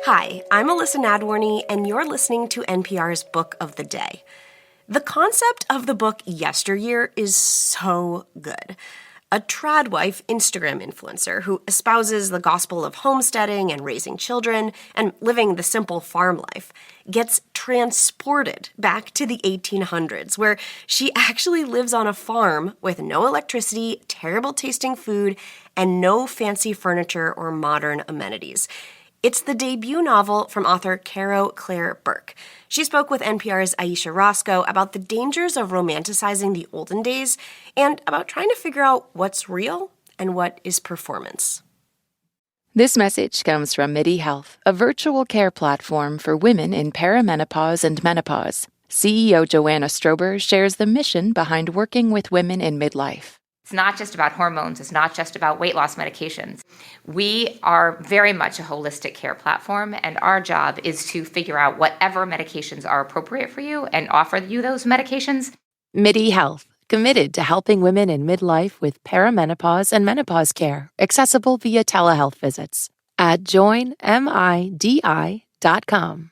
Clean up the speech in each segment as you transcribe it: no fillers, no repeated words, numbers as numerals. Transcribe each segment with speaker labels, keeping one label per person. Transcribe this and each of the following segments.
Speaker 1: Hi, I'm Alyssa Nadworny, and you're listening to NPR's Book of the Day. The concept of the book Yesteryear is so good. A tradwife Instagram influencer who espouses the gospel of homesteading and raising children and living the simple farm life gets transported back to the 1800s, where she actually lives on a farm with no electricity, terrible tasting food, and no fancy furniture or modern amenities. It's the debut novel from author Caro Claire Burke. She spoke with NPR's Ayesha Rascoe about the dangers of romanticizing the olden days and about trying to figure out what's real and what is performance.
Speaker 2: This message comes from MIDI Health, a virtual care platform for women in perimenopause and menopause. CEO Joanna Strober shares the mission behind working with women in midlife.
Speaker 3: It's not just about hormones. It's not just about weight loss medications. We are very much a holistic care platform, and our job is to figure out whatever medications are appropriate for you and offer you those medications.
Speaker 2: MIDI Health, committed to helping women in midlife with perimenopause and menopause care, accessible via telehealth visits at joinmidi.com.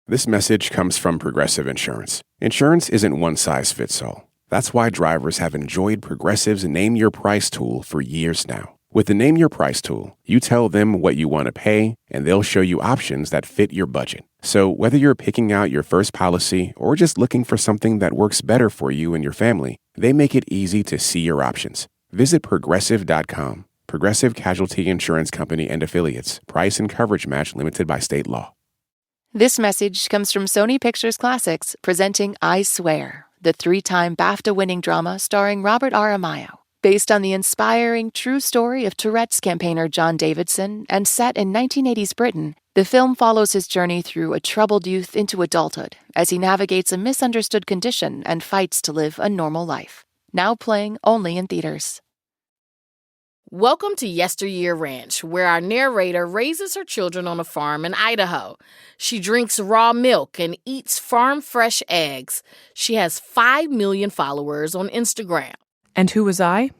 Speaker 4: This message comes from Progressive Insurance. Insurance isn't one size fits all. That's why drivers have enjoyed Progressive's Name Your Price tool for years now. With the Name Your Price tool, you tell them what you want to pay, and they'll show you options that fit your budget. So whether you're picking out your first policy or just looking for something that works better for you and your family, they make it easy to see your options. Visit Progressive.com. Progressive Casualty Insurance Company and Affiliates. Price and coverage match limited by state law.
Speaker 2: This message comes from Sony Pictures Classics, presenting I Swear, the 3-time BAFTA-winning drama starring Robert Aramayo. Based on the inspiring true story of Tourette's campaigner John Davidson and set in 1980s Britain, the film follows his journey through a troubled youth into adulthood as he navigates a misunderstood condition and fights to live a normal life. Now playing only in theaters.
Speaker 5: Welcome to Yesteryear Ranch, where our narrator raises her children on a farm in Idaho. She drinks raw milk and eats farm-fresh eggs. She has 5 million followers on Instagram.
Speaker 6: And who was I?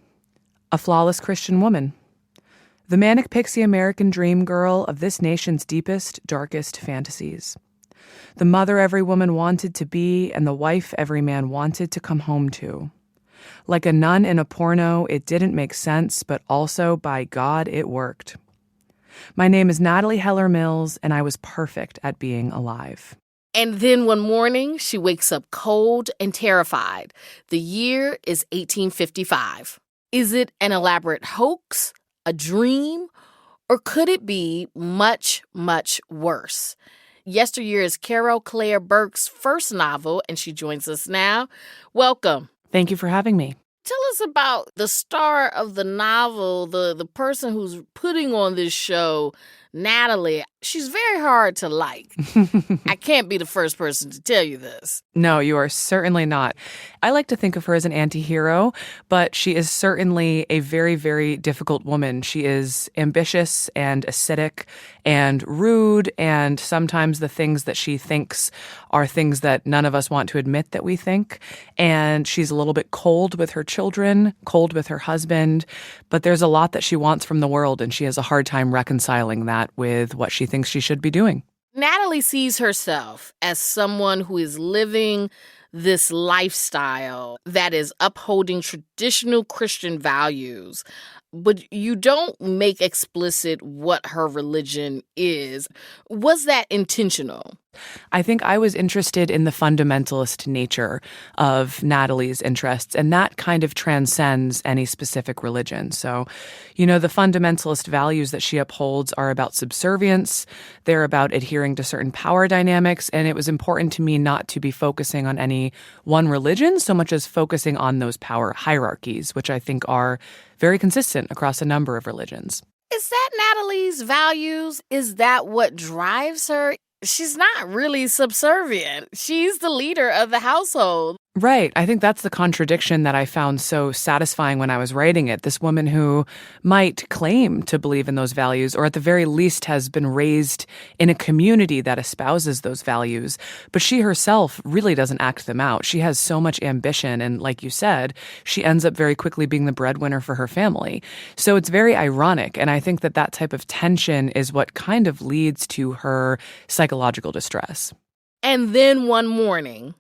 Speaker 6: A flawless Christian woman. The manic pixie American dream girl of this nation's deepest, darkest fantasies. The mother every woman wanted to be and the wife every man wanted to come home to. Like a nun in a porno, it didn't make sense, but also, by God, it worked. My name is Natalie Heller Mills, and I was perfect at being alive.
Speaker 5: And then one morning, she wakes up cold and terrified. The year is 1855. Is it an elaborate hoax, a dream, or could it be much, much worse? Yesteryear is Caro Claire Burke's first novel, and she joins us now. Welcome.
Speaker 6: Thank you for having me.
Speaker 5: Tell us about the star of the novel, the person who's putting on this show, Natalie. She's very hard to like. I can't be the first person to tell you this.
Speaker 6: No, you are certainly not. I like to think of her as an anti-hero, but she is certainly a very, very difficult woman. She is ambitious and acidic and rude, and sometimes the things that she thinks are things that none of us want to admit that we think. And she's a little bit cold with her children, cold with her husband, but there's a lot that she wants from the world, and she has a hard time reconciling that with what she thinks she should be doing.
Speaker 5: Natalie sees herself as someone who is living this lifestyle that is upholding traditional Christian values, but you don't make explicit what her religion is. Was that intentional?
Speaker 6: I think I was interested in the fundamentalist nature of Natalie's interests, and that kind of transcends any specific religion. So, the fundamentalist values that she upholds are about subservience, they're about adhering to certain power dynamics, and it was important to me not to be focusing on any one religion so much as focusing on those power hierarchies, which I think are very consistent across a number of religions.
Speaker 5: Is that Natalie's values? Is that what drives her? She's not really subservient. She's the leader of the household.
Speaker 6: Right. I think that's the contradiction that I found so satisfying when I was writing it. This woman who might claim to believe in those values, or at the very least has been raised in a community that espouses those values, but she herself really doesn't act them out. She has so much ambition, and like you said, she ends up very quickly being the breadwinner for her family. So it's very ironic, and I think that that type of tension is what kind of leads to her psychological distress.
Speaker 5: And then one morning,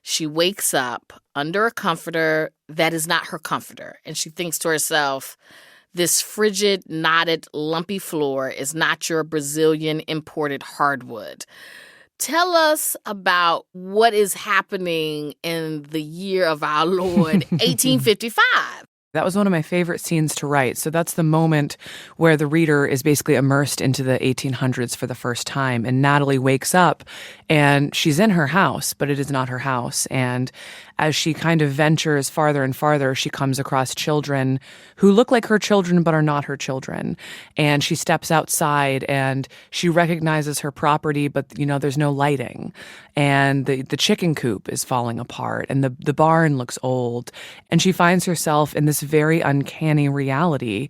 Speaker 5: she wakes up under a comforter that is not her comforter. And she thinks to herself, this frigid, knotted, lumpy floor is not your Brazilian imported hardwood. Tell us about what is happening in the year of our Lord, 1855.
Speaker 6: That was one of my favorite scenes to write. So that's the moment where the reader is basically immersed into the 1800s for the first time. And Natalie wakes up and she's in her house, but it is not her house. And as she kind of ventures farther and farther, she comes across children who look like her children but are not her children. And she steps outside and she recognizes her property, but, there's no lighting. And the chicken coop is falling apart and the barn looks old. And she finds herself in this very uncanny reality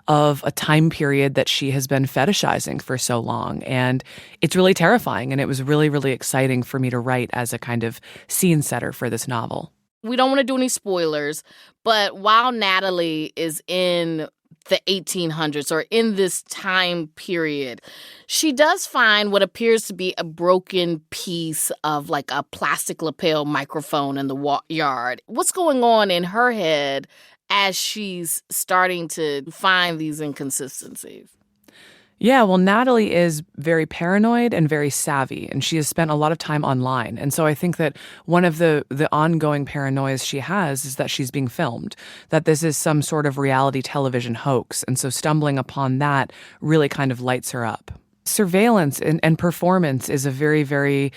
Speaker 6: of a time period that she has been fetishizing for so long. And it's really terrifying. And it was really, really exciting for me to write as a kind of scene setter for this novel.
Speaker 5: We don't want to do any spoilers, but while Natalie is in the 1800s or in this time period, she does find what appears to be a broken piece of like a plastic lapel microphone in the yard. What's going on in her head as she's starting to find these inconsistencies?
Speaker 6: Yeah, well, Natalie is very paranoid and very savvy, and she has spent a lot of time online. And so I think that one of the ongoing paranoias she has is that she's being filmed, that this is some sort of reality television hoax. And so stumbling upon that really kind of lights her up. Surveillance and performance is a very, very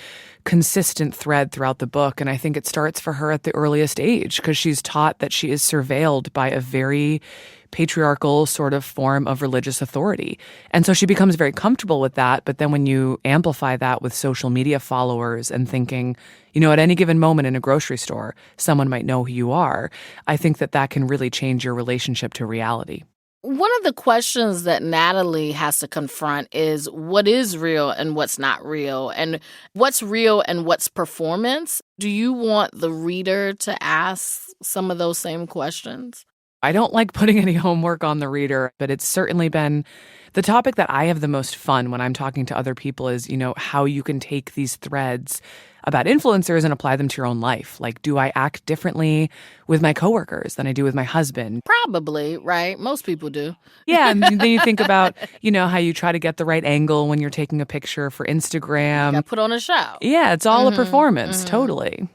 Speaker 6: consistent thread throughout the book. And I think it starts for her at the earliest age because she's taught that she is surveilled by a very patriarchal sort of form of religious authority. And so she becomes very comfortable with that. But then when you amplify that with social media followers and thinking, at any given moment in a grocery store, someone might know who you are, I think that can really change your relationship to reality.
Speaker 5: One of the questions that Natalie has to confront is what is real and what's not real, and what's real and what's performance. Do you want the reader to ask some of those same questions?
Speaker 6: I don't like putting any homework on the reader, but it's certainly been the topic that I have the most fun when I'm talking to other people is, how you can take these threads about influencers and apply them to your own life. Like, do I act differently with my coworkers than I do with my husband?
Speaker 5: Probably, right? Most people do.
Speaker 6: Yeah, and then you think about, how you try to get the right angle when you're taking a picture for Instagram.
Speaker 5: You gotta put on a show.
Speaker 6: Yeah, it's all a performance, totally.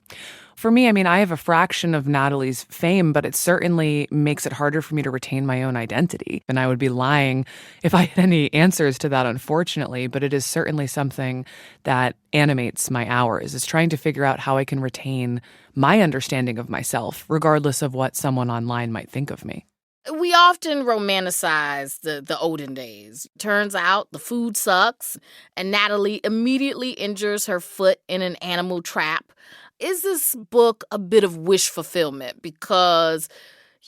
Speaker 6: For me, I have a fraction of Natalie's fame, but it certainly makes it harder for me to retain my own identity. And I would be lying if I had any answers to that, unfortunately. But it is certainly something that animates my hours, is trying to figure out how I can retain my understanding of myself, regardless of what someone online might think of me.
Speaker 5: We often romanticize the olden days. Turns out the food sucks, and Natalie immediately injures her foot in an animal trap. Is this book a bit of wish fulfillment? Because,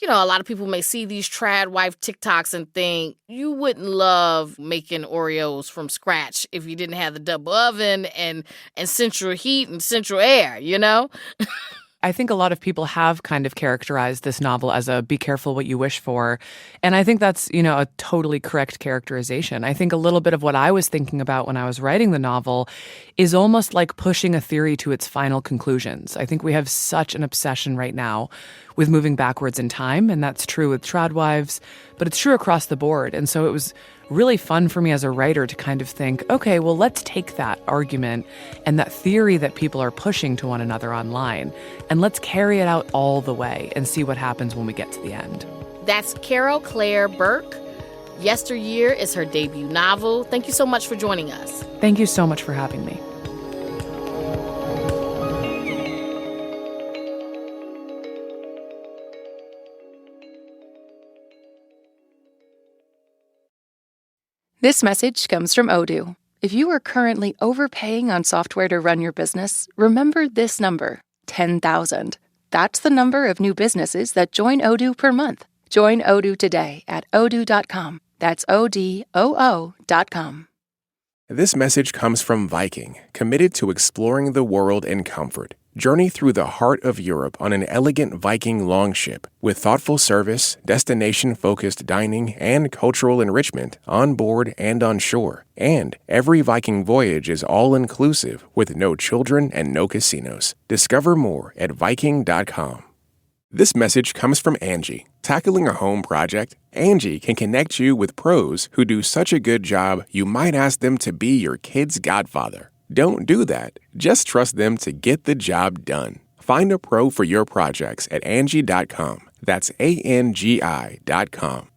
Speaker 5: a lot of people may see these tradwife TikToks and think you wouldn't love making Oreos from scratch if you didn't have the double oven and central heat and central air,
Speaker 6: I think a lot of people have kind of characterized this novel as a be careful what you wish for. And I think that's, a totally correct characterization. I think a little bit of what I was thinking about when I was writing the novel is almost like pushing a theory to its final conclusions. I think we have such an obsession right now with moving backwards in time, and that's true with tradwives, but it's true across the board. And so it was really fun for me as a writer to kind of think, okay, well, let's take that argument and that theory that people are pushing to one another online, and let's carry it out all the way and see what happens when we get to the end.
Speaker 5: That's Caro Claire Burke. Yesteryear is her debut novel. Thank you so much for joining us.
Speaker 6: Thank you so much for having me.
Speaker 2: This message comes from Odoo. If you are currently overpaying on software to run your business, remember this number, 10,000. That's the number of new businesses that join Odoo per month. Join Odoo today at odoo.com. That's ODOO.com.
Speaker 4: This message comes from Viking, committed to exploring the world in comfort. Journey through the heart of Europe on an elegant Viking longship with thoughtful service, destination-focused dining, and cultural enrichment on board and on shore. And every Viking voyage is all-inclusive with no children and no casinos. Discover more at Viking.com. This message comes from Angie. Tackling a home project? Angie can connect you with pros who do such a good job you might ask them to be your kid's godfather. Don't do that. Just trust them to get the job done. Find a pro for your projects at Angie.com. That's ANGI.com.